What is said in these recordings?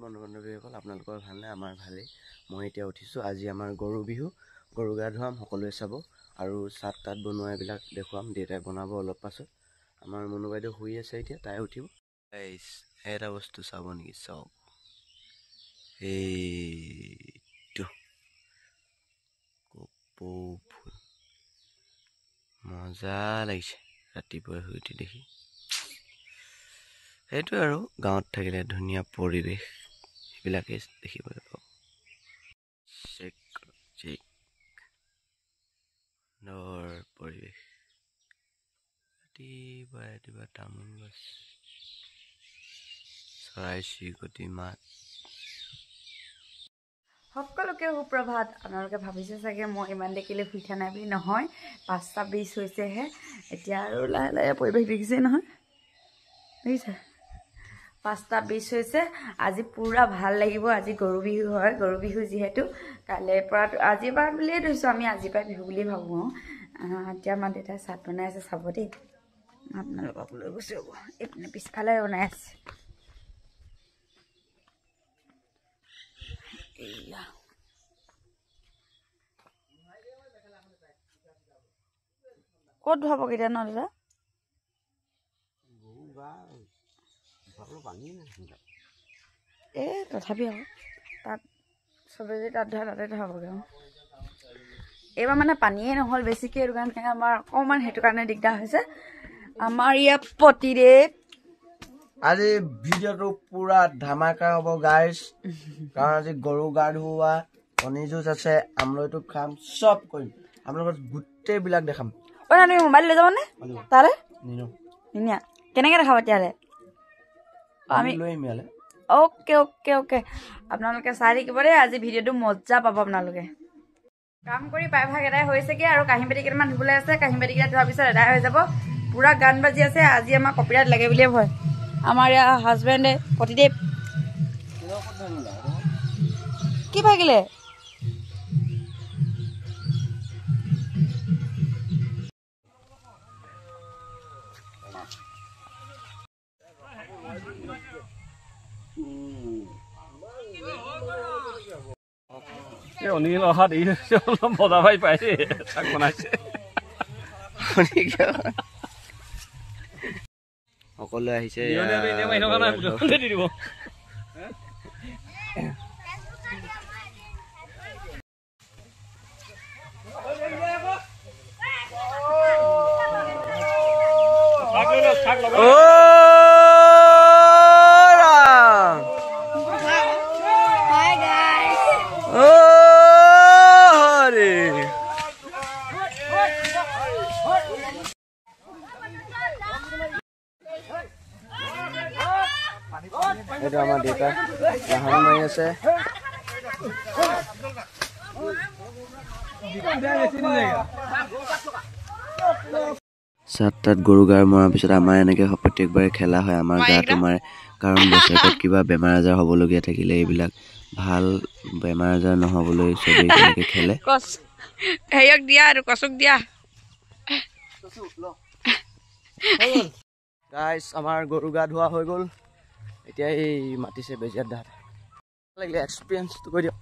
বন্ধু-বান্ধৱীসকল আপোনালোকৰ ভালনে? আমাৰ ভালেই। মই এতিয়া উঠিছোঁ। আজি আমাৰ গৰু বিহু, গৰু গা ধুৱাম, সকলোৱে চাব আৰু চাট তাত বনোৱা এইবিলাক দেখুৱাম। দেউতাই বনাব অলপ পাছত। আমাৰ মুনু বাইদেউ শুই আছে, এতিয়া তাই উঠিব। এটা বস্তু চাব নেকি? চাওক, এইটো কপৌ ফুল মজা লাগিছে ৰাতিপুৱাই শুই উঠি দেখি। সেইটোৱে আৰু গাঁৱত থাকিলে ধুনীয়া পৰিৱেশ সেইবিলাকেই দেখিবলৈ পাব। পৰিৱেশ ৰাতিপুৱা ৰাতিপুৱা তামোল গছ, চৰাই চিৰিকটি মাত। সকলোকে সুপ্ৰভাত। আপোনালোকে ভাবিছে চাগে মই ইমান দেখিলে শুই থকা নাই বুলি। নহয়, 5:20 হৈছেহে এতিয়া আৰু লাহে লাহে পৰিৱেশ দেখিছেই নহয়, দেখিছে? 5:20 হৈছে। আজি পূৰা ভাল লাগিব। আজি গৰু বিহু হয়। গৰু বিহু যিহেতু কাইলৈৰ পৰা, আজিৰ পৰা বুলিয়ে ধৰিছোঁ আমি, আজিৰ পৰা বিহু বুলি ভাবোঁ। এতিয়া আমাৰ দেউতাই চাট বনাই আছে, চাব দেই। আপোনালোকক লৈ গৈছে হ'ব, এইপিনে পিছফালে বনাই আছে। এয়া ক'ত ধুৱাব কেতিয়া ন দাদা? তথাপি আকৌ তাত চবে যদি তাত ধৰে তাতে ধুৱাবগৈ। এইবাৰ মানে পানীয়ে নহ'ল বেছিকৈ, সেইটো কাৰণে আমাৰ অকণমান সেইটো কাৰণে দিগদাৰ হৈছে। আমাৰ ইয়াত প্ৰতিদেৱ আজি ভিডিঅ'টো পুৰা ধামাকা হ'ব গাইজ, কাৰণ আজি গৰু গা ধুওৱা, কণী যুঁজ আছে, আমলৈটো খাম, চব কৰিম। আপোনালোকক গোটেইবিলাক দেখাম। তুমি মোবাইল লৈ যাবনে তালৈ? নিনিয়া। কেনেকৈ দেখাব তেতিয়াহ'লে? আমি লৈ আহিম ইয়ালৈ। অ'কে অ'কে অ'কে, আপোনালোকে চাই থাকিব দেই। আজি ভিডিঅ'টো মজা পাব আপোনালোকে। কাম কৰি প্ৰায়ভাগ এদাই হৈছেগৈ আৰু কাঁহী বাতি কেইটামান ধুবলৈ আছে। কাঁহী বাতি কেইটা ধোৱাৰ পিছত এদাই হৈ যাব। পুৰা গান বাজি আছে। আজি আমাৰ কপিৰাইট লাগে বুলিয়ে ভয়। আমাৰ ইয়াৰ হাজবেণ্ডে প্ৰতিদেৱ কি ভাগিলে? অনিল অহা দেখিছে, অলপ মজা পাই পাইছে, তাক বনাইছে। সকলোৱে আহিছে। এইটো আমাৰ দেউতা গাহৰি মাৰি আছে। চাট তাত গৰু গাৰ মৰাৰ পিছত আমাৰ এনেকৈ প্ৰত্যেকবাৰে খেলা হয়। আমাৰ গাটো মাৰে, কাৰণ বছৰেকত কিবা বেমাৰ আজাৰ হ'বলগীয়া থাকিলে এইবিলাক ভাল বেমাৰ আজাৰ নহ'বলৈ চবেই একেলগে খেলে। হেৰিয়ক দিয়া আৰু কচুক দিয়া। গাইজ আমাৰ গৰু গা ধোৱা হৈ গ'ল। এতিয়া এই মাতিছে বেজিয়াত দাঁত লাগিলে এক্সপিৰিয়েঞ্চটো কৈ দিয়ক।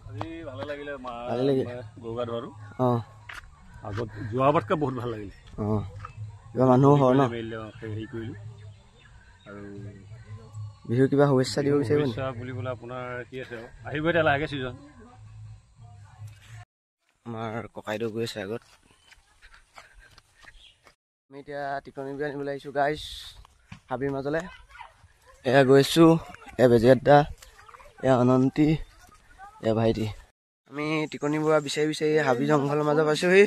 ভালে লাগিলে, ভালে লাগিলে গৰু গা ধোৱাটো। আগত যোৱাবাৰতকৈ বহুত ভাল লাগিলে। কিবা মানুহ হয় ন, হেৰি কৰিলোঁ। আৰু বিহুৰ কিবা শুভেচ্ছা দিব বিচাৰিব নেকি? বুলিবলৈ আপোনাৰ কি আছে আৰু আহিব এতিয়া লাহেকৈ ছিজন। আমাৰ ককাইদেউ গৈ আছে আগত। আমি এতিয়া টিকনি বিয়া আনিবলৈ আহিছোঁ গাইজ হাবিৰ মাজলৈ। এয়া গৈছোঁ, এয়া বেজিয়াদা, এয়া অনন্তি, এয়া ভাইটি। আমি টিকনি বুঢ়া বিচাৰি বিচাৰি হাবি জংঘলৰ মাজত পাইছোঁহি।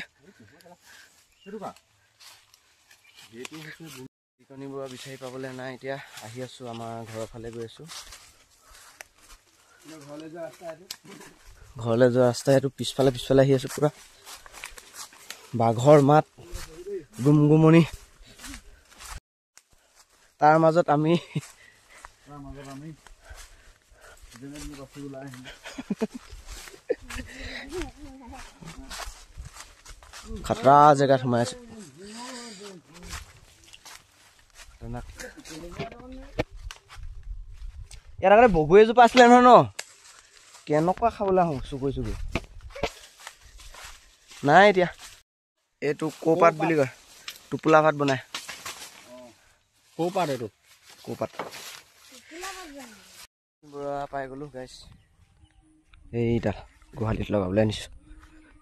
টিকনি বুঢ়া বিচাৰি পাবলৈ নাই। এতিয়া আহি আছোঁ, আমাৰ ঘৰৰ ফালে গৈ আছোঁ। ঘৰলৈ যোৱা ৰাস্তা এইটো। পিছফালে আহি আছোঁ। পুৰা বাঘৰ মাত, গুমগুমনি, তাৰ মাজত আমি খাতৰা জেগাত সোমাই আছে ইয়াত আগতে বগৰী এজোপা আছিলে নহয় ন কেনেকুৱা খাবলৈ আহোঁ চুকুৰি চুকুৰি নাই এতিয়া এইটো কৌপাত বুলি কয় টোপোলা ভাত বনাই কৌপাত এইটো কৌপাত বুঢ়া পাই গ'লো গাইছ এইটা গোহালিত লগাবলৈ আনিছোঁ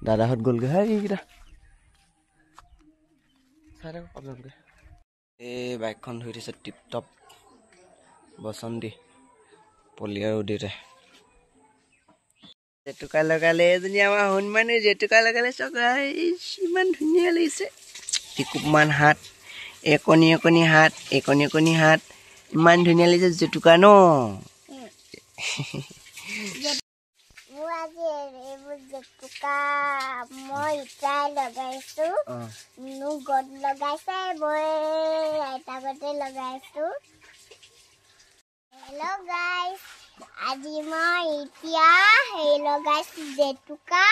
দাদাহঁত গ'লগৈ এইকেইটা চাই থাকক আপোনালোকে এই বাইকখন ধৰি দিছে টিপ টপ বসন্তী পলি আৰু দেউতাই জেতুকা লগালে এজনী আমাৰ হনুমানে জেতুকা লগালে চগাই ইমান ধুনীয়া লাগিছে টিকুপমান হাত একণি একণি হাত একণি একণি হাত ইমান ধুনীয়া লাগিছে জেতুকা ন জেতুকা মই ইটাই লগাইছো গদ লগাইছে মই আইতাগতে লগাইছো হেল্ল' গাইজ আজি মই এতিয়া হেৰি লগাইছো জেতুকা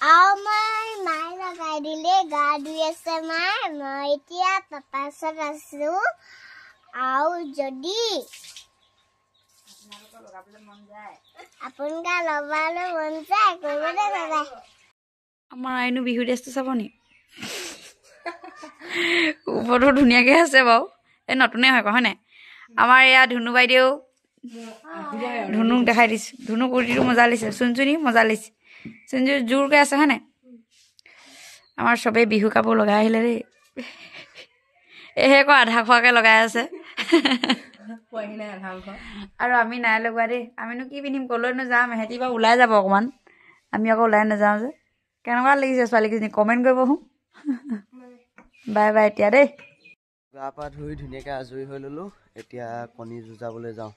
আৰু মই মায়ে লগাই দিলে গা ধুই আছে মায়ে মই এতিয়া পাপাৰ ওচৰত আছো আৰু যদি আপোনালোকে লগাবলৈ মন যায় কৰিবলৈ লগাই আমাৰ আইনো বিহু ড্ৰেছটো চাব নি ওপৰতো ধুনীয়াকৈ আছে বাৰু এই নতুনেই হয় হয় নাই আমাৰ এয়া ধুনু বাইদেউ ধুনুক দেখাই দিছোঁ ধুনু কুৰ্তিটো মজা লাগিছে চুনচুনি মজা লাগিছে চুনচুনি জোৰকৈ আছে হয় নাই আমাৰ চবেই বিহু কাপোৰ লগাই আহিলে দেই এহে আকৌ আধা খোৱাকৈ লগাই আছে আৰু আমি নাই লগোৱা দেই আমিনো কি পিন্ধিম ক'লৈনো যাম এহেঁতি বাৰু ওলাই যাব অকণমান আমি আকৌ ওলাই নাযাওঁ যে কেনেকুৱা লাগিছে ছোৱালীকেইজনী কমেণ্ট কৰিব হোঁ বাই বাই এতিয়া দেই গা পা ধুই ধুনীয়াকৈ আজৰি হৈ ল'লোঁ এতিয়া কণী যুঁজাবলৈ যাওঁ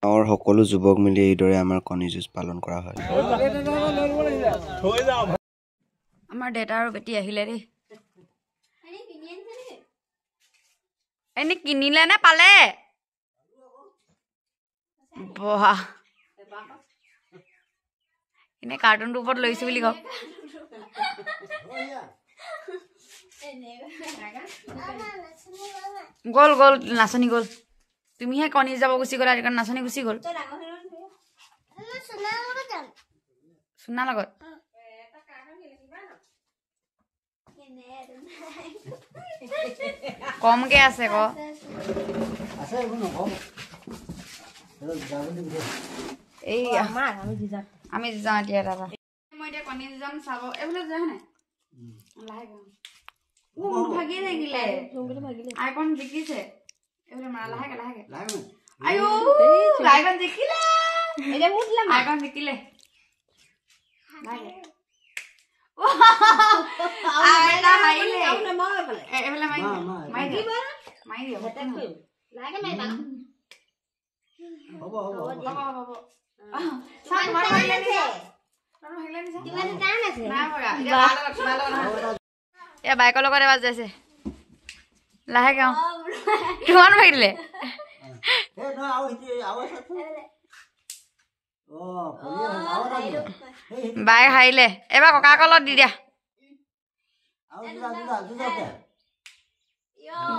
গাঁৱৰ সকলো যুৱক মিলি এইদৰে আমাৰ কণী যুঁজ পালন কৰা হয় আমাৰ দেউতা আৰু বেটি আহিলে দেই এনে কিনিলে নে পালে বহা এনে কাৰ্টুনটোৰ ওপৰত লৈছো বুলি কওক গ'ল গ'ল নাচনী গ'ল তুমিহে কণী যাব গুচি গ'লা সেইকাৰণে নাচনী গুচি গ'ল চুনা লগত কমকে আছে ক এই আমি যাওঁ এতিয়া দাদা মই এতিয়া কণী যাম চাব এইবিলাক যায় নাই ভাগিয়ে থাকিলে আইকন জিকিছে এইবিলাক মাৰা লাহেকে লাহেকে আয়ো আইকন জিকিলে আইকন জিকিলে বাইকৰ লগত এবাৰ যাইছে লাহেকে কিমান ভাগিলে বাইক হাৰিলে এবাৰ ককাকৰ লগত দি দিয়া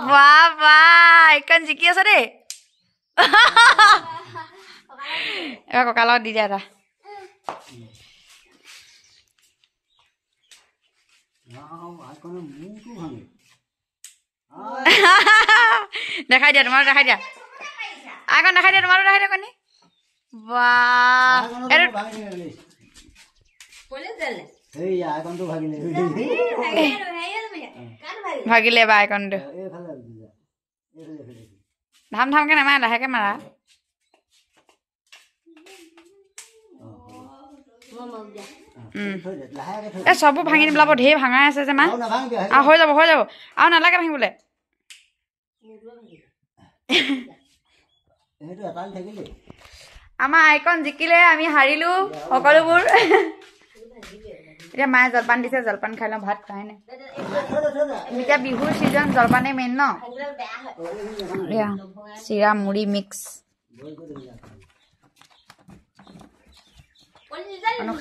বাহ বাহ এইখন জিকি আছে দেই এবাৰ ককাৰ লগত দি দিয়া এটা দেখাই দিয়া তোমাৰো দেখাই দিয়া আইকন দেখাই দিয়া তোমাৰো দেখাই দিয়া কণী বাহ ভাগিলে বা আইকনটো ধাম ধামকে নামাৰা লাহেকে মাৰা এই চববোৰ ভাঙি পেলাব ঢেৰ ভাঙাই আছে যে মা হৈ যাব আৰু নালাগে ভাঙিবলৈ আমাৰ আইকন জিকিলে আমি হাৰিলো সকলোবোৰ এতিয়া মায়ে জলপান দিছে, জলপান খাই লওঁ, ভাত খোৱাই নাই। এতিয়া বিহুৰ ছিজন, জলপানে মেইন ন। এয়া চিৰা মুড়ি মিক্স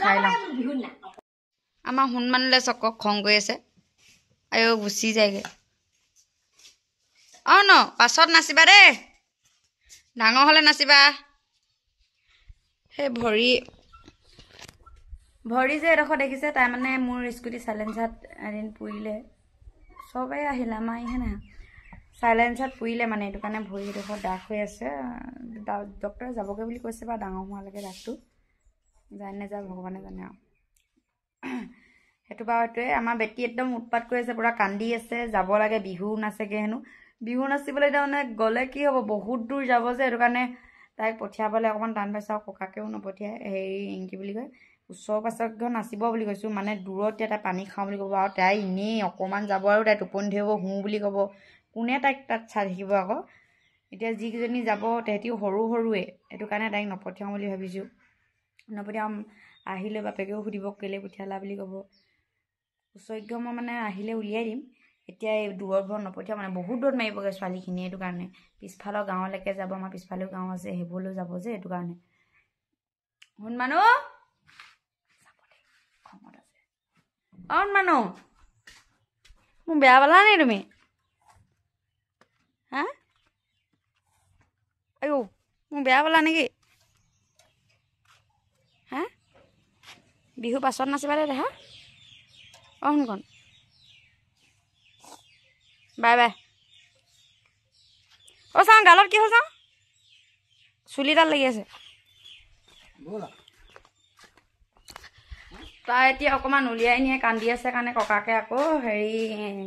খাই লওঁ। আমাৰ হনুমানলৈ চকক খং কৰি আছে, আয়ো গুচি যায়গৈ। অঁ ন পাছত নাচিবা দেই, ডাঙৰ হ'লে নাচিবা। সেই ভৰি যে এডোখৰ দেখিছে, তাই মানে মোৰ স্কুটি চাইলেঞ্চাৰত এদিন পুৰিলে, চবেই আহিলে, আমাৰ ইহে নাহা, চাইলেঞ্চাৰত পুৰিলে মানে, এইটো কাৰণে ভৰি এডোখৰ দাগ হৈ আছে। ডক্টৰে যাবগৈ বুলি কৈছে বা ডাঙৰ হোৱালৈকে দাগটো যায় নাযায় ভগৱানে জানে আৰু। সেইটো বাৰু সেইটোৱে। আমাৰ বেটী একদম উৎপাত কৰি আছে, পূৰা কান্দি আছে, যাব লাগে, বিহু নাচেগৈ হেনো। বিহু নাচিবলৈ তাৰমানে গ'লে কি হ'ব, বহুত দূৰ যাব যে, সেইটো কাৰণে তাইক পঠিয়াবলৈ অকণমান টান পাইছে। আৰু ককাকেও নপঠিয়াই, হেৰি কি বুলি কয়, ওচৰ পাছৰ নাচিব বুলি কৈছোঁ, মানে দূৰত তাই পানী খাওঁ বুলি ক'ব, আৰু তাই এনেই অকণমান যাব আৰু তাই টোপনি ধৰিব, শুওঁ বুলি ক'ব, কোনে তাইক তাত চাই থাকিব আকৌ। এতিয়া যিকেইজনী যাব তেহেঁতিও সৰুৱে, সেইটো কাৰণে তাইক নপঠিয়াওঁ বুলি ভাবিছোঁ। নপঠিয়াওঁ, আহিলে বাপেকেও সুধিব কেলৈ পঠিয়ালা বুলি ক'ব। সৌভাগ্য মই মানে আহিলে উলিয়াই দিম, এতিয়া এই দূৰত নপঠিয়াওঁ, মানে বহুত দূৰত মাৰিবগৈ ছোৱালীখিনি, সেইটো কাৰণে। পিছফালৰ গাঁৱলৈকে যাব, আমাৰ পিছফালেও গাঁও আছে, সেইবোৰলৈও যাব যে, সেইটো কাৰণে। হনুমানো খঙত আছে। অঁ হনুমানো, মোক বেয়া পালা নি তুমি? হা আয়ো, মোক বেয়া পালা নেকি? হা বিহু পাছত নাচিবা দেই দেহা। অঁ শুনকণ, বাই বাই। অ' চাওঁ গালত কি হ'ল, চাওঁ চুলিডাল লাগি আছে। তাই এতিয়া অকণমান উলিয়াই নিয়ে, কান্দি আছে কাৰণে ককাকে আকৌ হেৰি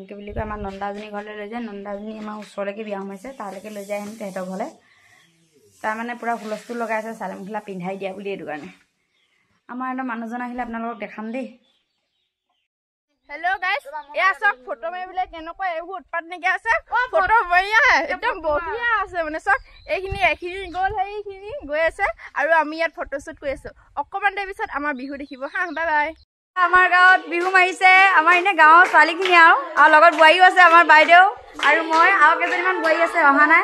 কি বুলি কয়, আমাৰ নন্দাজনী ঘৰলৈ লৈ যায়। নন্দাজনী আমাৰ ওচৰলৈকে বিয়া সোমাইছে, তালৈকে লৈ যায় হেনো তেহেঁতৰ ঘৰলৈ। তাৰ মানে পূৰা হুলস্থুল লগাই আছে, চাদৰ মেখেলা পিন্ধাই দিয়া বুলি, এইটো কাৰণে। আমাৰ একদম মানুহজন আহিলে আপোনালোকক দেখাম দেই। হেল্ল' গাইছ, এয়া চাওক ফটো মাৰিবলৈ কেনেকুৱা এইবোৰ উৎপাত নাইকিয়া আছে। ফটো বঢ়িয়া, একদম বঢ়িয়া আছে মানে। চাওক এইখিনি গ'ল, সেইখিনি গৈ আছে, আৰু আমি ইয়াত ফটোশ্বুট কৰি আছো। অকণমান দেৰি পিছত আমাৰ বিহু দেখিব হা, বাই বাই। আমাৰ গাঁৱত বিহু মাৰিছে, আমাৰ এনে গাঁৱৰ ছোৱালীখিনি আৰু লগত বোৱাৰীও আছে, আমাৰ বাইদেউ আৰু মই, আৰু কেইজনীমান বোৱাৰী আছে, অহা নাই,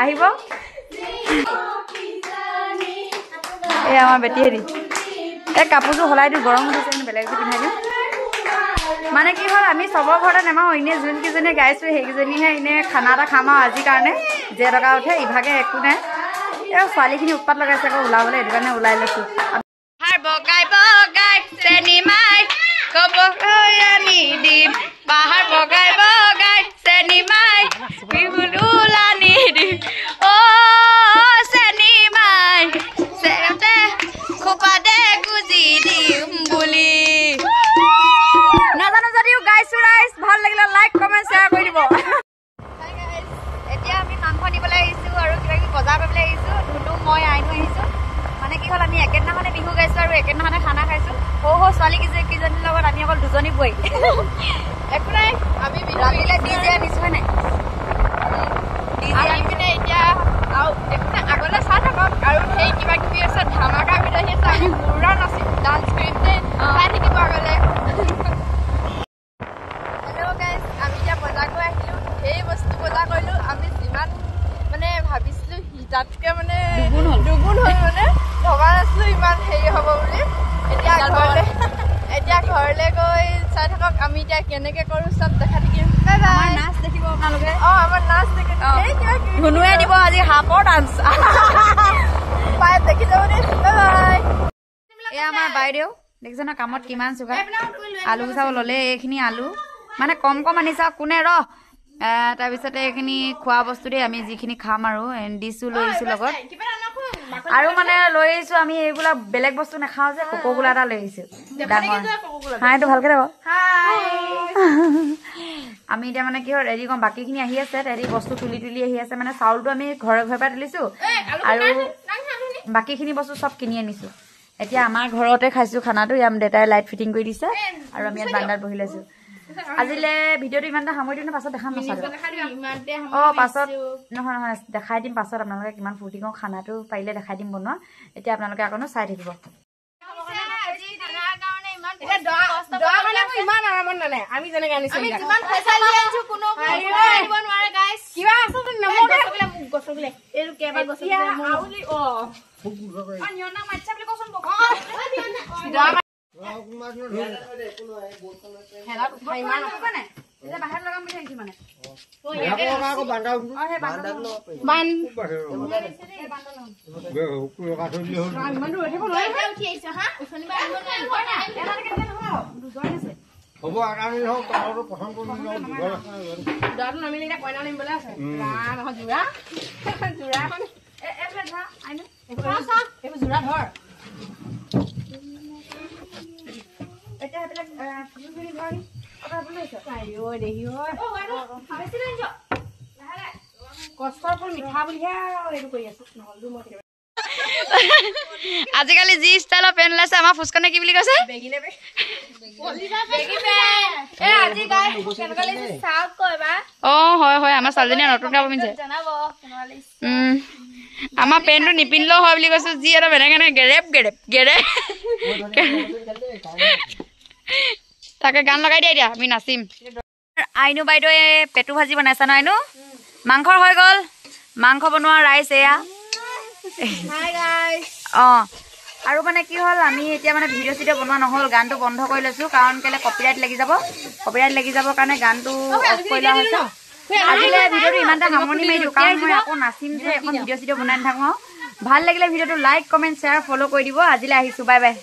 আহিব। এই আমাৰ বেটী হেৰি, এই কাপোৰযোৰ সলাই দিওঁ, গৰম উঠিছে, বেলেগ এযোৰ পিন্ধাই দিওঁ। মানে কি হ'ল, আমি চবৰ ঘৰতে নেমাৰোঁ, এনেই যোনকেইজনীয়ে গাইছোঁ সেইকেইজনীহে এনেই খানা এটা খাম আৰু আজিৰ কাৰণে, যে টকা উঠে, ইভাগে একো নাই। এই ছোৱালীখিনি উৎপাত লগাইছে আকৌ ওলাবলৈ, সেইটো কাৰণে ওলাই লৈছোঁ। বগাই বগাই চেনি মাই কব আনি দিম, বাহাৰ বগাই বগাই চেনি মাই বিহুল আনি দিম, অ' চেনি মাই চেতে খোপাতে গুজি দিম বুলি। নাজানো যদিও গাইছো ৰাইজ, ভাল লাগিলে লাইক কমেণ্ট শ্বেয়াৰ কৰি দিব। এতিয়া আমি মাংস নিবলৈ আহিছোঁ আৰু কিবা কিবি বজাৰ কৰিবলৈ আহিছোঁ। ধুনু মই আইনো আহিছোঁ। মানে কি হ'ল, আমি একেদিনাখনে বিহু গাইছোঁ আৰু একেদিনাখনে খানা খাইছোঁ। সৰু ছোৱালী কেইজনীৰ লগত আমি অকল দুজনী বোৱাৰী। একো নাই, আমি ৰাতিলৈ ডিজে আনিছোঁ হয় নাই? ডিজে আনি পিনে এতিয়া আৰু একো নাই, আগলৈ চাই থাকক। আৰু সেই কিবা কিবি আছে, ধামাকা ভিডিঅ' আহি আছে, আমি পুৰা নাচিম, ডান্স কৰিম দেই, চাই থাকিব আগলৈ। হেল্ল' গাইজ, আমি এতিয়া বজাৰ কৰি আহিলোঁ, সেই বস্তু বজাৰ কৰিলোঁ। আমি যিমান মানে ভাবিছিলোঁ তাতকৈ মানে দুগুণ হ'ল, মানে ভবা নাছিলোঁ ইমান হেৰি হ'ব বুলি। এতিয়া ঘৰলৈ গৈ চাই থাকক, আমি এতিয়া কেনেকৈ কৰোঁ চব দেখাই থাকিম। আমাৰ নাচ দেখিব আপোনালোকে। অঁ, আমাৰ নাচ দেখিব, ধুনুৱে দিব আজি হাফৰ ডান্স, পাই দেখি যাব দেই। Bye bye. এয়া আমাৰ বাইদেউ দেখিছে ন, কামত কিমান চোকা। আলু গুচাব ল'লে, এইখিনি আলু মানে কম আনিছা, কোনে ৰহ। তাৰপিছতে এইখিনি খোৱা বস্তু দেই, আমি যিখিনি খাম আৰু দিছোঁ, লৈ আহিছোঁ লগত। আৰু মানে লৈ আহিছোঁ আমি এইবিলাক বেলেগ বস্তু নাখাওঁ যে, কোকোকোলা এটা লৈ আহিছোঁ ডাঙৰ। হাইটো ভালকৈ দেখ। আমি এতিয়া মানে কি হ'ল ৰেডি কৰোঁ, বাকীখিনি আহি আছে, তেহেঁতি বস্তু তুলি আহি আছে। মানে চাউলটো আমি ঘৰে পৰা তুলিছোঁ, আৰু বাকীখিনি বস্তু চব কিনি আনিছোঁ। এতিয়া আমাৰ ঘৰতে খাইছোঁ খানাটো, ইয়াত দেউতাই লাইট ফিটিং কৰি দিছে, আৰু আমি ইয়াত বাৰান্দাত বহি লৈছোঁ। আজিলৈ ভিডিঅ'টো ইমানটা সামৰি দিওঁ নে পাছত দেখাম? অঁ পাছত নহয় দেখাই দিম পাছত, আপোনালোকে কিমান ফূৰ্তি কৰোঁ। খানাটো পাৰিলে দেখাই দিম বনোৱা। এতিয়া আপোনালোকে আকৌ চাই থাকিব। দৰা মানে ইমান আৰামত নানে আমি যেনেকে আনিছো আমি যিমান পইচা লৈ আনিছো কোনো আনিব নোৱাৰে গাইছ কিবা আছে নমৰে মোক গছগলে এইটো কেবা গছগলে আউলি নিয়না মাইছা বুলি কচোন বক হেলা উঠাই ইমান মানে এটা বাহিৰ লগাম বুলি আহিছে মানে আকৌ বান্দা বান ইমান ৰৈ থাকিব নোৱাৰে উঠি আহিছে হা শনিবাৰ আনিব নোৱাৰে এটা কেনেকে নহব দুজন আছে হ'ব আগামী হওক তাহতৰ প্ৰথম কোন দাদু নামিলে এটা কইনা নিবলৈ আছে না নহয় জুৰা মানে এফলে ধৰা আইনো এইবোৰ জুৰা ধৰ এটা এটা ফুলখিনি ধৰি কথা বলৈছ আইও দেহি হয় বেছি লৈ যা লাহে কষ্টৰ ফল মিঠা বুলিহে এইটো কৰি আছো নহলটো মই আজিকালি যি ষ্টাইলৰ পেন ওলাইছে আমাৰ ফুচকনে কি বুলি কৈছে বেগিলে বেগি পে এ আজি গাই কেনেকুৱা লাগিছে চাওক কয়বা হয় হয় আমাৰ ছোৱালীজনীয়ে নতুন কাপোৰ পিন্ধিছে জনাব কেনেকুৱা লাগিছে আমাৰ পেনটো নিপিন্ধিলেও হয় বুলি কৈছো যি এটা বেনেকে গেৰে তাকে গান লগাই দিয়া এতিয়া আমি নাচিম আইনু বাইদেৱে পেটু ভাজি বনাইছা ন আইনু মাংসৰ হৈ গ'ল মাংস বনোৱা ৰাইচ এয়া হাই গাইস আৰু মানে কি হ'ল আমি এতিয়া মানে ভিডিঅ' চিডিঅ' বনোৱা নহ'ল গানটো বন্ধ কৰি লৈছোঁ কাৰণ কেলে কপিৰাইট লাগি যাব কাৰণে গানটো অফ কৰি লোৱা হৈছে আজিলৈ ভিডিঅ'টো ইমানটা সামৰণি মাৰি দিওঁ কাৰণ মই আকৌ নাচিম যে এখন ভিডিঅ' চিডিঅ' বনাই নাথাকোঁ ভাল লাগিলে ভিডিঅ'টো লাইক কমেণ্ট শ্বেয়াৰ ফ'ল' কৰি দিব আজিলৈ আহিছোঁ বাই বাই